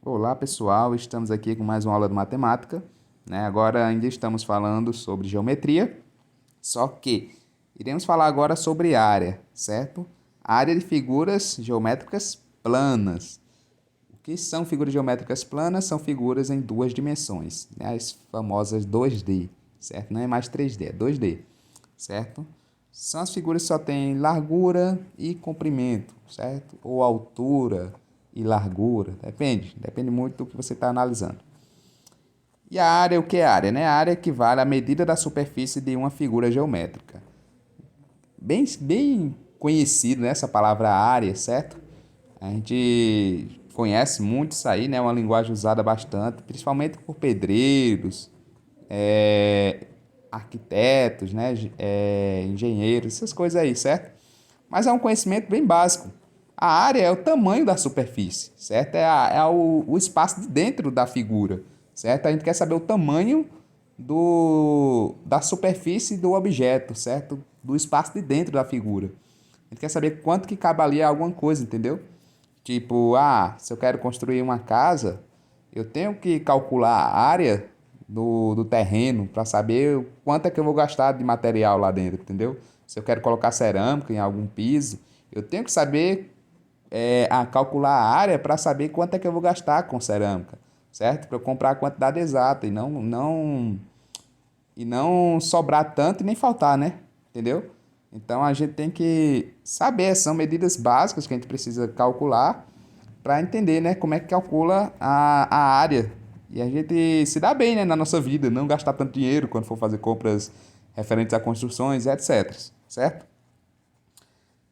Olá pessoal, estamos aqui com mais uma aula de matemática, né? Agora ainda estamos falando sobre geometria, só que iremos falar agora sobre área, certo? Área de figuras geométricas planas. O que são figuras geométricas planas? São figuras em duas dimensões, né? As famosas 2D, certo? Não é mais 3D, é 2D, certo? São as figuras que só têm largura e comprimento, certo? Ou altura e largura, depende muito do que você está analisando. E a área, o que é área? Né? A área equivale à medida da superfície de uma figura geométrica. Bem conhecido, né, essa palavra área, certo? A gente conhece muito isso aí, né? É uma linguagem usada bastante, principalmente por pedreiros, é, arquitetos, né? Engenheiros, essas coisas aí, certo? Mas é um conhecimento bem básico. A área é o tamanho da superfície, certo? É o espaço de dentro da figura, certo? A gente quer saber o tamanho da superfície do objeto, certo? Do espaço de dentro da figura. A gente quer saber quanto que cabe ali a alguma coisa, entendeu? Tipo, se eu quero construir uma casa, eu tenho que calcular a área do terreno para saber quanto é que eu vou gastar de material lá dentro, entendeu? Se eu quero colocar cerâmica em algum piso, eu tenho que saber calcular a área para saber quanto é que eu vou gastar com cerâmica, certo? Para eu comprar a quantidade exata e não sobrar tanto e nem faltar, né? Entendeu? Então a gente tem que saber, são medidas básicas que a gente precisa calcular para entender, né, como é que calcula a área. E a gente se dá bem, né, na nossa vida, não gastar tanto dinheiro quando for fazer compras referentes a construções, etc. Certo?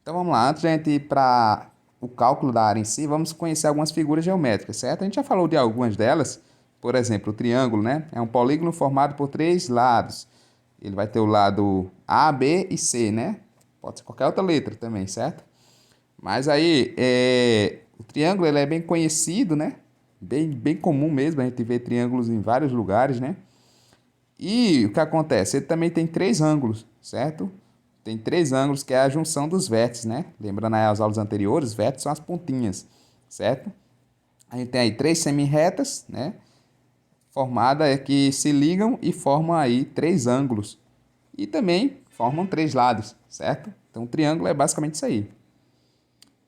Então vamos lá, antes de a gente ir para o cálculo da área em si, vamos conhecer algumas figuras geométricas, certo? A gente já falou de algumas delas, por exemplo, o triângulo, né? É um polígono formado por três lados. Ele vai ter o lado A, B e C, né? Pode ser qualquer outra letra também, certo? Mas aí, o triângulo ele é bem conhecido, né? Bem comum mesmo, a gente vê triângulos em vários lugares, né? E o que acontece? Ele também tem três ângulos, certo? Tem três ângulos que é a junção dos vértices, né? Lembrando aí as aulas anteriores, vértices são as pontinhas, certo? A gente tem aí três semirretas, né? Formada que se ligam e formam aí três ângulos. E também formam três lados, certo? Então, o triângulo é basicamente isso aí.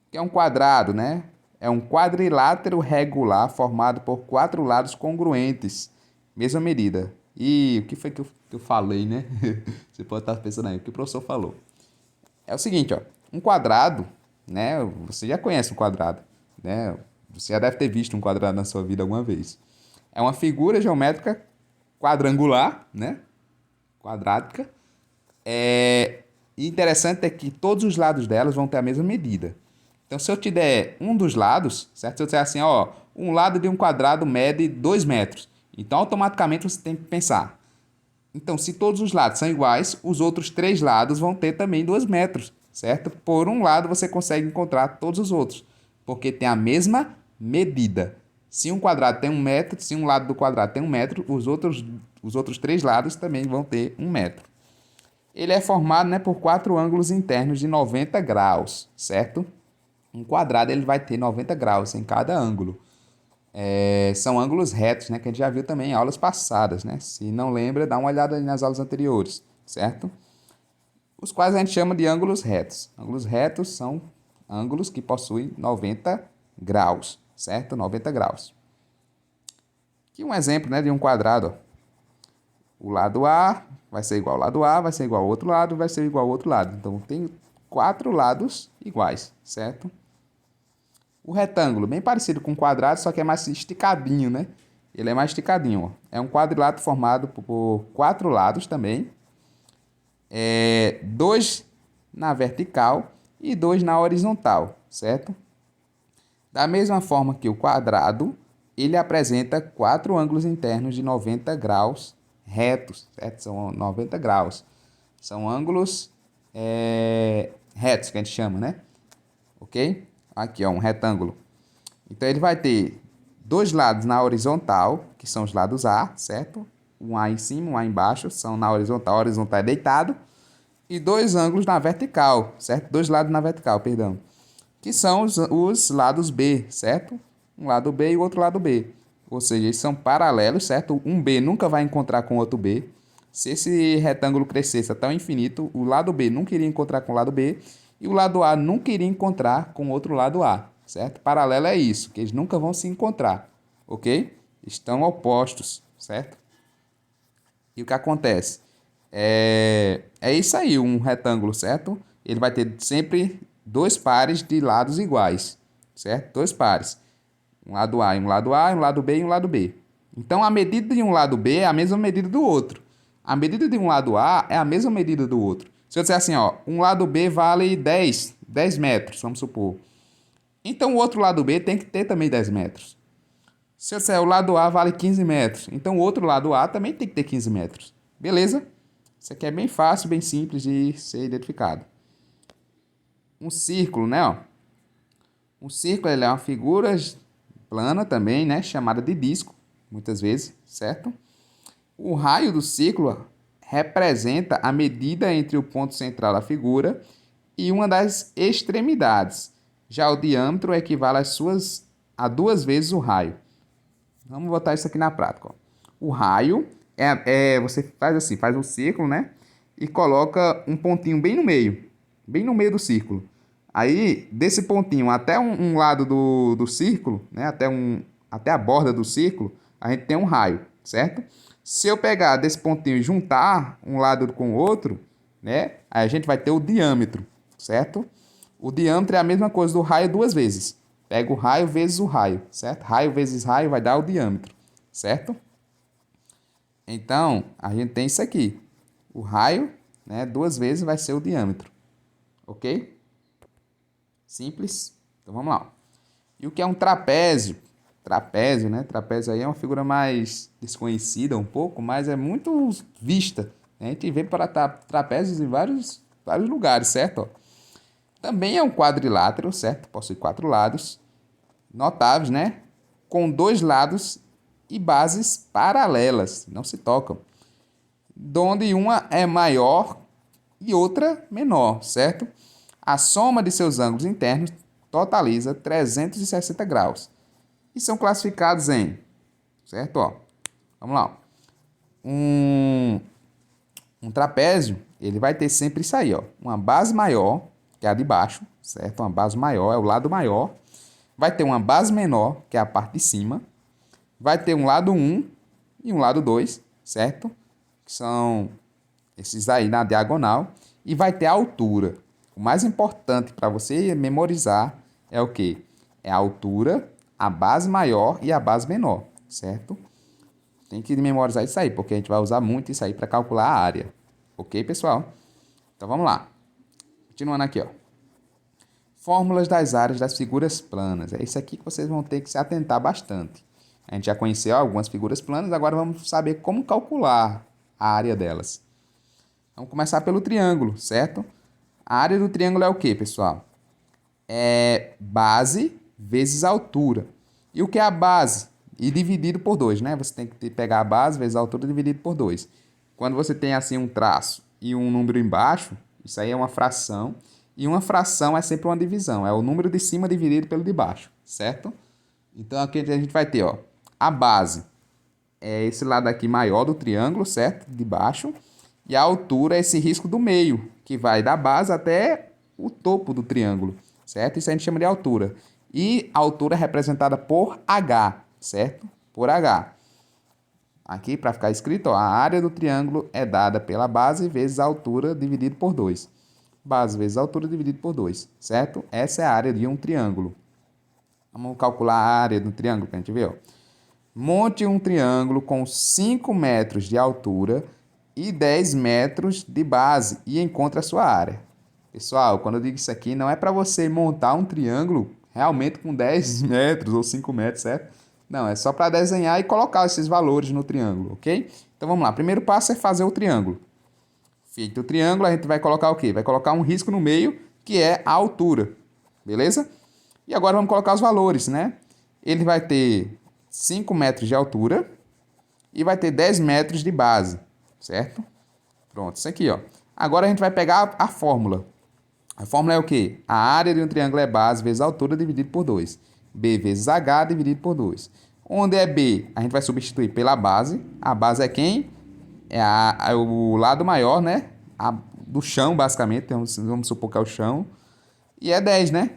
Que é um quadrado, né? É um quadrilátero regular formado por quatro lados congruentes, mesma medida. E o que foi que eu falei, né? Você pode estar pensando aí, o que o professor falou. É o seguinte, ó, um quadrado, né? Você já conhece um quadrado, né? Você já deve ter visto um quadrado na sua vida alguma vez. É uma figura geométrica quadrangular, né? Quadrática. E interessante é que todos os lados delas vão ter a mesma medida. Então, se eu te der um dos lados, certo? Se eu disser assim, ó, um lado de um quadrado mede 2 metros. Então, automaticamente você tem que pensar. Então, se todos os lados são iguais, os outros três lados vão ter também 2 metros, certo? Por um lado, você consegue encontrar todos os outros, porque tem a mesma medida. Se um quadrado tem 1 metro, se um lado do quadrado tem 1 metro, os outros três lados também vão ter 1 metro. Ele é formado, né, por quatro ângulos internos de 90 graus, certo? Um quadrado ele vai ter 90 graus em cada ângulo. São ângulos retos, né, que a gente já viu também em aulas passadas, né? Se não lembra, dá uma olhada aí nas aulas anteriores, certo? Os quais a gente chama de ângulos retos. Ângulos retos são ângulos que possuem 90 graus, certo? 90 graus. Aqui um exemplo, né, de um quadrado, ó. O lado A vai ser igual ao lado A, vai ser igual ao outro lado, vai ser igual ao outro lado. Então, tem quatro lados iguais, certo? O retângulo, bem parecido com o quadrado, só que é mais esticadinho, né? Ele é mais esticadinho, ó. É um quadrilátero formado por quatro lados também. Dois na vertical e dois na horizontal, certo? Da mesma forma que o quadrado, ele apresenta quatro ângulos internos de 90 graus retos, certo? São 90 graus. São ângulos retos que a gente chama, né? Ok? Aqui, ó, um retângulo. Então, ele vai ter dois lados na horizontal, que são os lados A, certo? Um A em cima, um A embaixo, são na horizontal. A horizontal é deitado. E dois ângulos na vertical, certo? Dois lados na vertical, perdão. Que são os lados B, certo? um lado B e o outro lado B. Ou seja, eles são paralelos, certo? Um B nunca vai encontrar com o outro B. Se esse retângulo crescesse até o infinito, o lado B nunca iria encontrar com o lado B e o lado A nunca iria encontrar com o outro lado A, certo? Paralelo é isso, que eles nunca vão se encontrar, ok? Estão opostos, certo? E o que acontece? É isso aí, um retângulo, certo? Ele vai ter sempre dois pares de lados iguais, certo? Dois pares. Um lado A e um lado A, um lado B e um lado B. Então, a medida de um lado B é a mesma medida do outro. A medida de um lado A é a mesma medida do outro. Se eu disser assim, ó, um lado B vale 10 metros, vamos supor. Então, o outro lado B tem que ter também 10 metros. Se eu disser o lado A vale 15 metros, então o outro lado A também tem que ter 15 metros. Beleza? Isso aqui é bem fácil, bem simples de ser identificado. Um círculo, né? Ó. Um círculo ele é uma figura plana também, né? Chamada de disco, muitas vezes, certo? O raio do círculo representa a medida entre o ponto central da figura e uma das extremidades. Já o diâmetro equivale a duas vezes o raio. Vamos botar isso aqui na prática. Ó. O raio você faz assim, faz um círculo, né? E coloca um pontinho bem no meio do círculo. Aí, desse pontinho até um lado do círculo, né? Até a borda do círculo, a gente tem um raio, certo? Se eu pegar desse pontinho e juntar um lado com o outro, né? Aí a gente vai ter o diâmetro, certo? O diâmetro é a mesma coisa do raio duas vezes. Pega o raio vezes o raio, certo? Raio vezes raio vai dar o diâmetro, certo? Então, a gente tem isso aqui. O raio, né, duas vezes vai ser o diâmetro. Ok? Simples? Então, vamos lá. E o que é um trapézio? Trapézio, né? Trapézio aí é uma figura mais desconhecida um pouco, mas é muito vista. A gente vê para trapézios em vários lugares, certo? Ó. Também é um quadrilátero, certo? Possui quatro lados notáveis, né? Com dois lados e bases paralelas, não se tocam. Onde uma é maior e outra menor, certo? A soma de seus ângulos internos totaliza 360 graus. E são classificados em, certo? Ó, vamos lá. Um trapézio, ele vai ter sempre isso aí, ó. Uma base maior, que é a de baixo, certo? Uma base maior é o lado maior. Vai ter uma base menor, que é a parte de cima. Vai ter um lado 1 e um lado 2, certo? Que são esses aí na diagonal. E vai ter a altura. O mais importante para você memorizar é o quê? É a altura, a base maior e a base menor, certo? Tem que memorizar isso aí, porque a gente vai usar muito isso aí para calcular a área. Ok, pessoal? Então vamos lá. Continuando aqui, ó. Fórmulas das áreas das figuras planas. É isso aqui que vocês vão ter que se atentar bastante. A gente já conheceu algumas figuras planas, agora vamos saber como calcular a área delas. Vamos começar pelo triângulo, certo? A área do triângulo é o que, pessoal? É base vezes altura. E o que é a base? E dividido por 2, né? Você tem que pegar a base vezes a altura dividido por 2. Quando você tem assim um traço e um número embaixo, isso aí é uma fração. E uma fração é sempre uma divisão. É o número de cima dividido pelo de baixo, certo? Então aqui a gente vai ter, ó, a base é esse lado aqui maior do triângulo, certo? De baixo. E a altura é esse risco do meio, que vai da base até o topo do triângulo, certo? Isso a gente chama de altura. E a altura é representada por H, certo? Por H. Aqui, para ficar escrito, ó, a área do triângulo é dada pela base vezes a altura dividido por 2. Base vezes a altura dividido por 2, certo? Essa é a área de um triângulo. Vamos calcular a área do triângulo que a gente vê, ó. Monte um triângulo com 5 metros de altura e 10 metros de base e encontre a sua área. Pessoal, quando eu digo isso aqui, não é para você montar um triângulo realmente com 10 metros ou 5 metros, certo? Não, é só para desenhar e colocar esses valores no triângulo, ok? Então vamos lá. Primeiro passo é fazer o triângulo. Feito o triângulo, a gente vai colocar o quê? Vai colocar um risco no meio, que é a altura, beleza? E agora vamos colocar os valores, né? Ele vai ter 5 metros de altura e vai ter 10 metros de base, certo? Pronto, isso aqui, ó. Agora a gente vai pegar a fórmula. A fórmula é o quê? A área de um triângulo é base vezes a altura dividido por 2. B vezes H dividido por 2. Onde é B, a gente vai substituir pela base. A base é quem? É o lado maior, né? Do chão, basicamente. Vamos supor que é o chão. E é 10, né?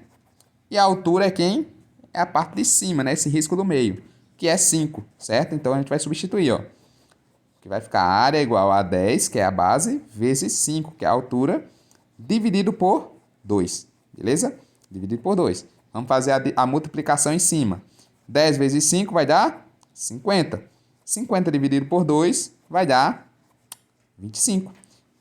E a altura é quem? É a parte de cima, né? Esse risco do meio, que é 5, certo? Então a gente vai substituir, ó. Que vai ficar a área igual a 10, que é a base, vezes 5, que é a altura, dividido por 2, beleza? Dividido por 2. Vamos fazer a multiplicação em cima. 10 vezes 5 vai dar 50. 50 dividido por 2 vai dar 25.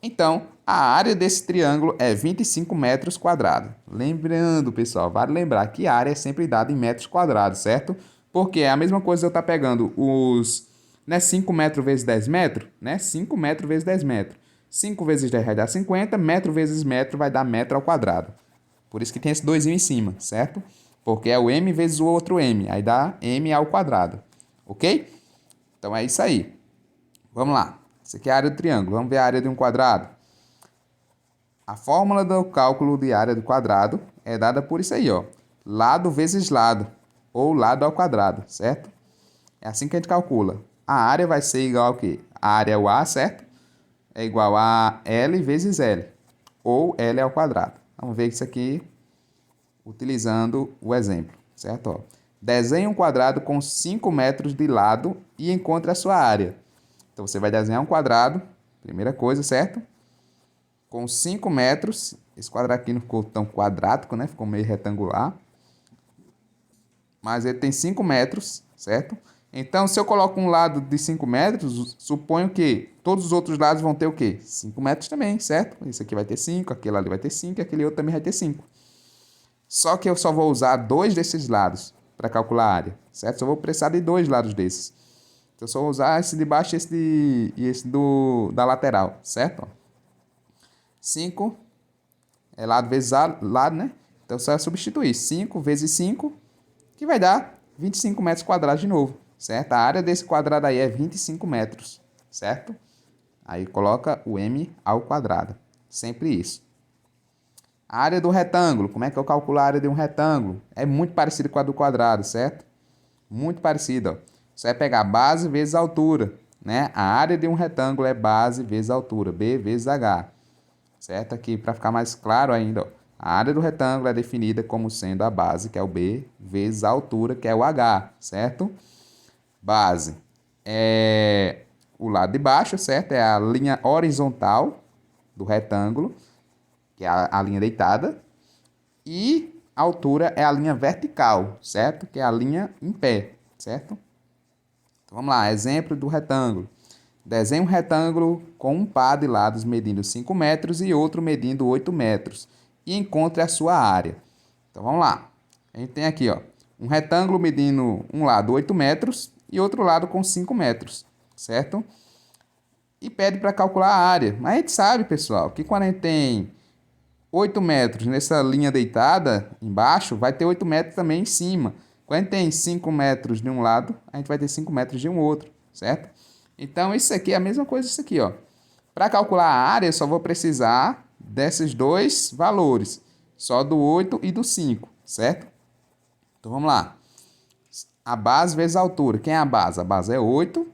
Então, a área desse triângulo é 25 metros quadrados. Lembrando, pessoal, vale lembrar que a área é sempre dada em metros quadrados, certo? Porque é a mesma coisa eu estar pegando os... Né, 5 metros vezes 10 metros, né? 5 metros vezes 10 metros. 5 vezes 10 vai dar 50, metro vezes metro vai dar metro ao quadrado. Por isso que tem esse 2 em cima, certo? Porque é o m vezes o outro m, aí dá m ao quadrado, ok? Então é isso aí. Vamos lá. Isso aqui é a área do triângulo. Vamos ver a área de um quadrado. A fórmula do cálculo de área do quadrado é dada por isso aí, ó. Lado vezes lado, ou lado ao quadrado, certo? É assim que a gente calcula. A área vai ser igual ao quê? A área é o A, certo? É igual a L vezes L, ou L ao quadrado. Vamos ver isso aqui utilizando o exemplo, certo? Ó. Desenhe um quadrado com 5 metros de lado e encontre a sua área. Então, você vai desenhar um quadrado, primeira coisa, certo? Com 5 metros. Esse quadrado aqui não ficou tão quadrático, né? Ficou meio retangular. Mas ele tem 5 metros, certo? Então, se eu coloco um lado de 5 metros, suponho que todos os outros lados vão ter o quê? 5 metros também, certo? Esse aqui vai ter 5, aquele ali vai ter 5 e aquele outro também vai ter 5. Só que eu só vou usar 2 desses lados para calcular a área, certo? Só vou precisar de 2 lados desses. Então, eu só vou usar esse de baixo e esse da lateral, certo? 5 é lado vezes lado, né? Então, só é substituir 5 vezes 5, que vai dar 25 metros quadrados de novo, certo? A área desse quadrado aí é 25 metros, certo? Aí coloca o m ao quadrado, sempre isso. A área do retângulo, como é que eu calculo a área de um retângulo? É muito parecido com a do quadrado, certo? Muito parecido, ó. Você vai pegar base vezes altura, né? A área de um retângulo é base vezes altura, B vezes H, certo? Aqui, para ficar mais claro ainda, ó. A área do retângulo é definida como sendo a base, que é o B, vezes a altura, que é o H, certo? Base é o lado de baixo, certo? É a linha horizontal do retângulo, que é a linha deitada. E a altura é a linha vertical, certo? Que é a linha em pé, certo? Então, vamos lá, exemplo do retângulo. Desenhe um retângulo com um par de lados medindo 5 metros e outro medindo 8 metros. E encontre a sua área. Então, vamos lá. A gente tem aqui, ó, um retângulo medindo um lado 8 metros e outro lado com 5 metros, certo? E pede para calcular a área. Mas a gente sabe, pessoal, que quando a gente tem 8 metros nessa linha deitada embaixo, vai ter 8 metros também em cima. Quando a gente tem 5 metros de um lado, a gente vai ter 5 metros de um outro, certo? Então, isso aqui é a mesma coisa isso aqui, ó. Para calcular a área, eu só vou precisar desses dois valores, só do 8 e do 5, certo? Então, vamos lá. A base vezes a altura. Quem é a base? A base é 8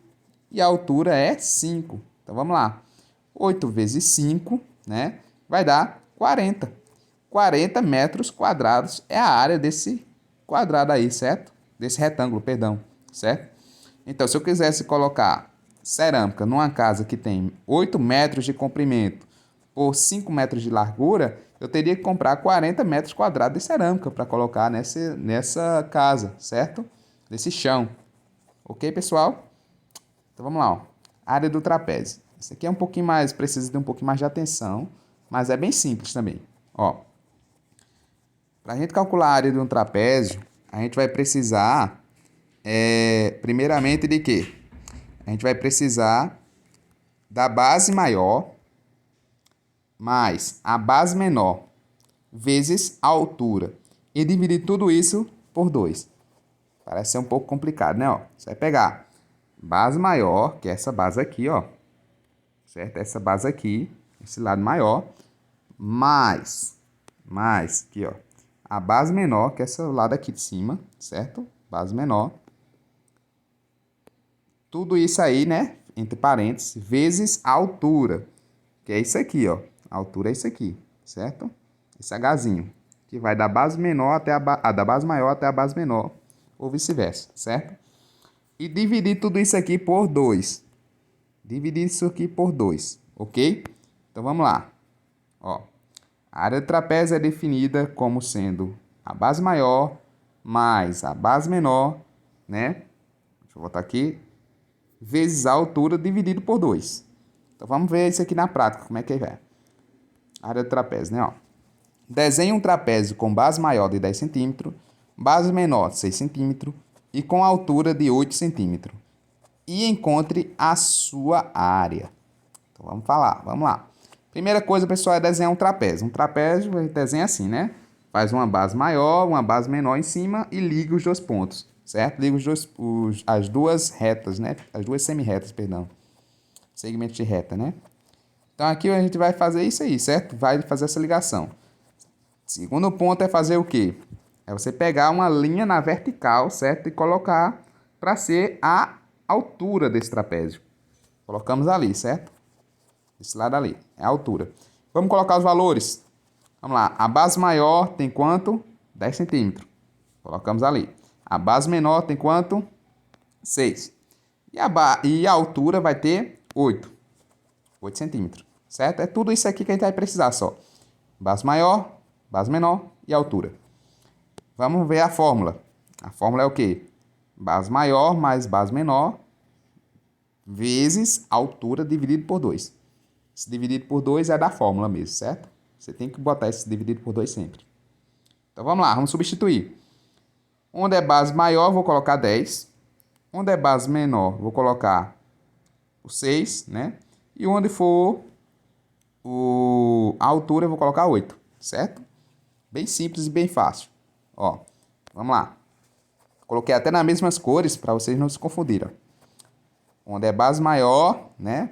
e a altura é 5. Então, vamos lá. 8 vezes 5, né? Vai dar 40. 40 metros quadrados é a área desse quadrado aí, certo? Desse retângulo, perdão, certo? Então, se eu quisesse colocar cerâmica numa casa que tem 8 metros de comprimento por 5 metros de largura, eu teria que comprar 40 metros quadrados de cerâmica para colocar nessa casa, certo? Nesse chão. Ok, pessoal? Então, vamos lá, ó. Área do trapézio. Isso aqui é um pouquinho mais, precisa de um pouquinho mais de atenção, mas é bem simples também. Ó, para a gente calcular a área de um trapézio, a gente vai precisar, primeiramente, de quê? A gente vai precisar da base maior mais a base menor vezes a altura e dividir tudo isso por 2. Parece ser um pouco complicado, né? Ó, você vai pegar base maior, que é essa base aqui, ó, certo? Essa base aqui, esse lado maior, mais aqui, ó, a base menor, que é essa lá daqui de cima, certo? Base menor. Tudo isso aí, né? Entre parênteses, vezes a altura, que é isso aqui, ó. A altura é isso aqui, certo? Esse Hzinho, que vai da base menor até da base maior até a base menor, ou vice-versa, certo? E dividir tudo isso aqui por 2. Dividir isso aqui por 2, ok? Então vamos lá. Ó, a área do trapézio é definida como sendo a base maior mais a base menor, né? Deixa eu voltar aqui. Vezes a altura dividido por 2. Então vamos ver isso aqui na prática, como é que é. Área do trapézio, né? Ó. Desenhe um trapézio com base maior de 10 centímetros, base menor de 6 centímetros e com altura de 8 centímetros. E encontre a sua área. Então vamos lá. Primeira coisa, pessoal, é desenhar um trapézio. Um trapézio a gente desenha assim, né? Faz uma base maior, uma base menor em cima e liga os dois pontos, certo? Liga as duas retas, né? As duas semi-retas, perdão. Segmentos de reta, né? Então aqui a gente vai fazer isso aí, certo? Vai fazer essa ligação. Segundo ponto é fazer o quê? É você pegar uma linha na vertical, certo? E colocar para ser a altura desse trapézio. Colocamos ali, certo? Esse lado ali, é a altura. Vamos colocar os valores. Vamos lá, a base maior tem quanto? 10 centímetros. Colocamos ali. A base menor tem quanto? 6. E a altura vai ter 8 centímetros, certo? É tudo isso aqui que a gente vai precisar só. Base maior, base menor e altura. Vamos ver a fórmula. A fórmula é o quê? Base maior mais base menor vezes altura dividido por 2. Esse dividido por 2 é da fórmula mesmo, certo? Você tem que botar esse dividido por 2 sempre. Então vamos lá, vamos substituir. Onde é base maior, vou colocar 10. Onde é base menor, vou colocar o 6, né? E onde for a altura, eu vou colocar 8, certo? Bem simples e bem fácil. Ó, vamos lá. Coloquei até nas mesmas cores para vocês não se confundirem. Onde é base maior, né?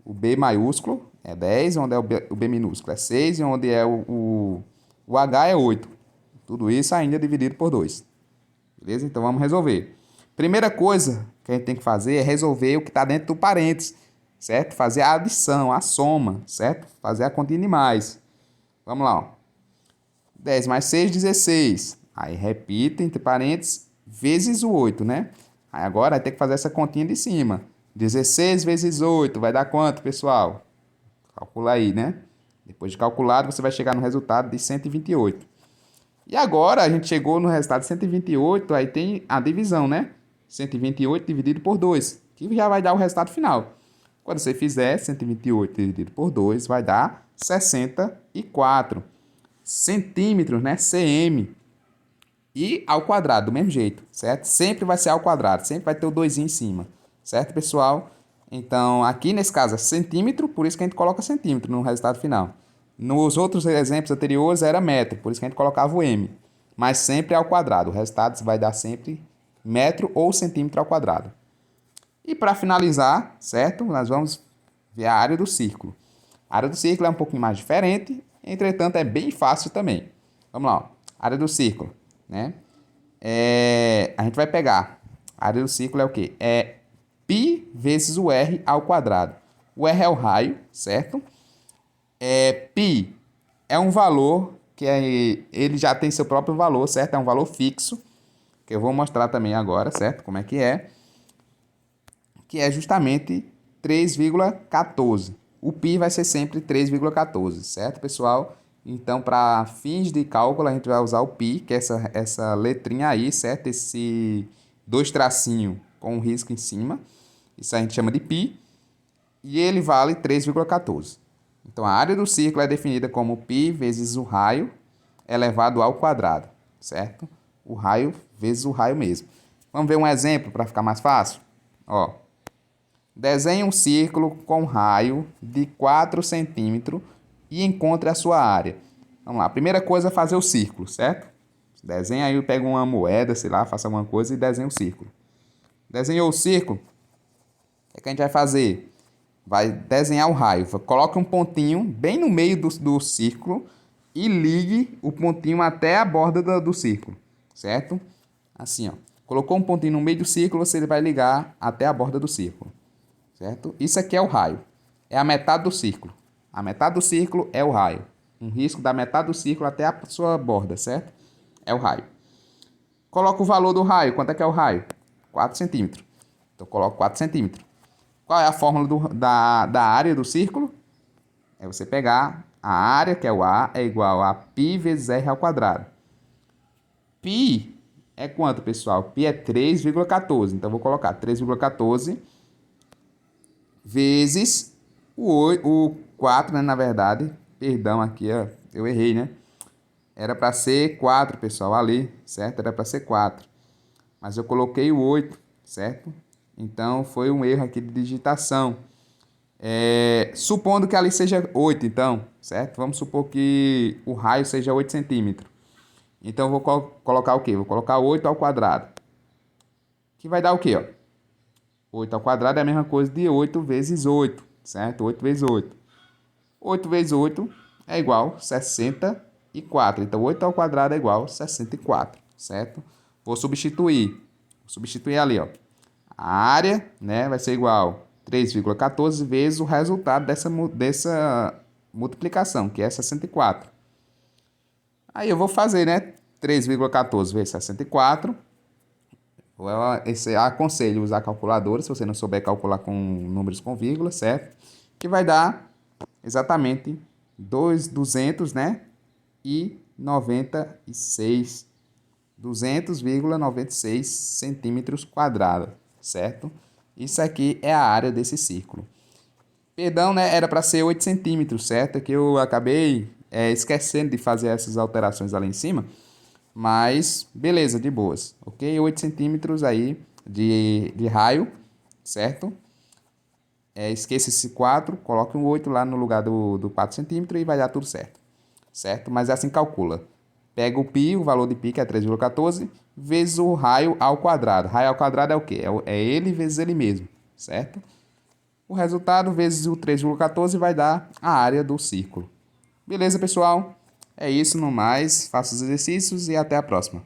O B maiúsculo é 10, onde é o B minúsculo é 6 e onde é o H é 8. Tudo isso ainda dividido por 2. Beleza? Então vamos resolver. Primeira coisa que a gente tem que fazer é resolver o que está dentro do parênteses, certo? Fazer a adição, a soma, certo? Fazer a continha de mais. Vamos lá, ó. 10 mais 6, 16. Aí repita entre parênteses vezes o 8, né? Aí agora vai ter que fazer essa continha de cima. 16 vezes 8 vai dar quanto, pessoal? Calcula aí, né? Depois de calculado, você vai chegar no resultado de 128. E agora a gente chegou no resultado de 128, aí tem a divisão, né? 128 dividido por 2, que já vai dar o resultado final. Quando você fizer 128 dividido por 2, vai dar 64 centímetros, né? cm. E ao quadrado, do mesmo jeito, certo? Sempre vai ser ao quadrado, sempre vai ter o 2 em cima, certo, pessoal? Então, aqui nesse caso é centímetro, por isso que a gente coloca centímetro no resultado final. Nos outros exemplos anteriores era metro, por isso que a gente colocava o M. Mas sempre ao quadrado, o resultado vai dar sempre metro ou centímetro ao quadrado. E para finalizar, certo? Nós vamos ver a área do círculo. A área do círculo é um pouquinho mais diferente, entretanto é bem fácil também. Vamos lá, ó. Área do círculo, né? A gente vai pegar, a área do círculo é o quê? É π vezes o r ao quadrado. O r é o raio, certo? Π é um valor que ele já tem seu próprio valor, certo? É um valor fixo, que eu vou mostrar também agora, certo? Como é que é. Que é justamente 3,14. O π vai ser sempre 3,14, certo, pessoal? Então, para fins de cálculo, a gente vai usar o π, que é essa letrinha aí, certo? Esse 2 tracinho com um risco em cima. Isso a gente chama de π. E ele vale 3,14. Então, a área do círculo é definida como π vezes o raio elevado ao quadrado, certo? O raio vezes o raio mesmo. Vamos ver um exemplo para ficar mais fácil? Ó, desenhe um círculo com raio de 4 centímetros e encontre a sua área. Vamos lá, a primeira coisa é fazer o círculo, certo? Desenha aí, pega uma moeda, sei lá, faça alguma coisa e desenha um círculo. Desenhou o círculo, o que a gente vai fazer? Vai desenhar o raio. Coloca um pontinho bem no meio do círculo e ligue o pontinho até a borda do círculo, certo? Assim, ó. Colocou um pontinho no meio do círculo, você vai ligar até a borda do círculo, certo? Isso aqui é o raio. É a metade do círculo. A metade do círculo é o raio. Um risco da metade do círculo até a sua borda, certo? É o raio. Coloca o valor do raio. Quanto é que é o raio? 4 centímetros. Então, coloco 4 centímetros. Qual é a fórmula da área do círculo? É você pegar a área, que é o A, é igual a π vezes r ao quadrado. Π é quanto, pessoal? Π é 3,14. Então, vou colocar 3,14 vezes o 4, né, na verdade. Perdão aqui, ó, eu errei, né? Era para ser 4, pessoal, ali, certo? Era para ser 4. Mas eu coloquei o 8, certo? Então, foi um erro aqui de digitação. Supondo que ali seja 8, então, certo? Vamos supor que o raio seja 8 centímetros. Então, eu vou colocar o quê? Vou colocar 8 ao quadrado. Que vai dar o quê, ó? 8 ao quadrado é a mesma coisa de 8 vezes 8, certo? 8 vezes 8. 8 vezes 8 é igual a 64. Então, 8 ao quadrado é igual a 64, certo? Vou substituir. Vou substituir ali, ó. A área, né, vai ser igual a 3,14 vezes o resultado dessa multiplicação, que é 64. Aí eu vou fazer, né? 3,14 vezes 64. Esse aconselho usar calculadora, se você não souber calcular com números com vírgula, certo? Que vai dar exatamente 200, né? E 96. 200,96 centímetros quadrados, certo? Isso aqui é a área desse círculo. Perdão, né? Era para ser 8 centímetros, certo? É que eu acabei esquecendo de fazer essas alterações ali em cima. Mas, beleza, de boas. Ok? 8 centímetros aí de raio, certo? Esqueça esse 4, coloque um 8 lá no lugar do 4 centímetros e vai dar tudo certo. Certo? Mas assim calcula. Pega o π, o valor de π, que é 3,14, vezes o raio ao quadrado. Raio ao quadrado é o quê? É ele vezes ele mesmo, certo? O resultado vezes o 3,14 vai dar a área do círculo. Beleza, pessoal? É isso, no mais. Faça os exercícios e até a próxima.